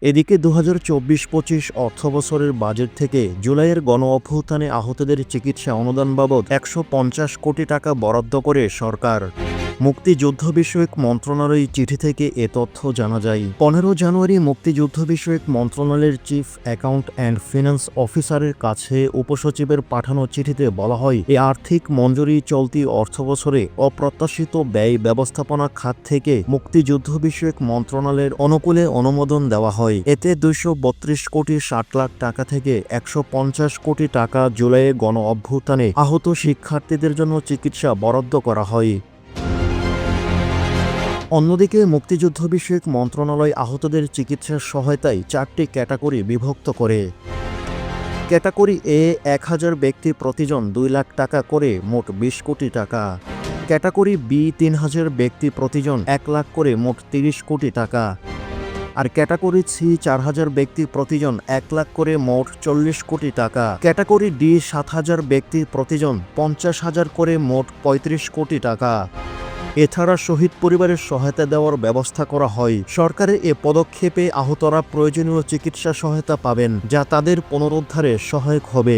এদিকে 2024-25 অর্থবছরের বাজেট থেকে জুলাইয়ের গণ-অভ্যুত্থানে আহতদের চিকিৎসা অনুদান বাবদ 150 কোটি টাকা বরাদ্দ করে সরকার। মুক্তিযুদ্ধ বিষয়ক মন্ত্রণালয়ের চিঠি থেকে এ তথ্য জানা যায়। 15 জানুয়ারি মুক্তিযুদ্ধ বিষয়ক মন্ত্রণালয়ের চিফ অ্যাকাউন্ট অ্যান্ড ফিন্যান্স অফিসারের কাছে উপসচিবের পাঠানো চিঠিতে বলা হয়, এই আর্থিক মঞ্জুরি চলতি অর্থবছরে অপ্রত্যাশিত ব্যয় ব্যবস্থাপনা খাত থেকে মুক্তিযুদ্ধ বিষয়ক মন্ত্রণালয়ের অনুকূলে অনুমোদন দেওয়া হয়। এতে 232 কোটি 60 লাখ টাকা থেকে 150 কোটি টাকা জুলাইয়ে গণ-অভ্যুত্থানে আহত শিক্ষার্থীদের জন্য চিকিৎসা বরাদ্দ করা হয়। অন্যদিকে মুক্তিযুদ্ধ বিষয়ক মন্ত্রণালয় আহতদের চিকিৎসার সহায়তায় 4টি ক্যাটাগরি বিভক্ত করে। ক্যাটাগরি এ 1000 ব্যক্তি প্রতিজন 2 লাখ টাকা করে মোট 20 কোটি টাকা। ক্যাটাগরি বি 3000 ব্যক্তি প্রতিজন 1 লাখ করে মোট 30 কোটি টাকা। আর ক্যাটাগরি সি 4000 ব্যক্তি প্রতিজন 1 লাখ করে মোট 40 কোটি টাকা। ক্যাটাগরি ডি 7000 ব্যক্তি প্রতিজন 50,000 করে মোট 35 কোটি টাকা। এছাড়া শহীদ পরিবারের সহায়তা দেওয়ার ব্যবস্থা করা হয়। সরকারের এ পদক্ষেপে আহতরা প্রয়োজনীয় চিকিৎসা সহায়তা পাবেন, যা তাদের পুনরুদ্ধারে সহায়ক হবে।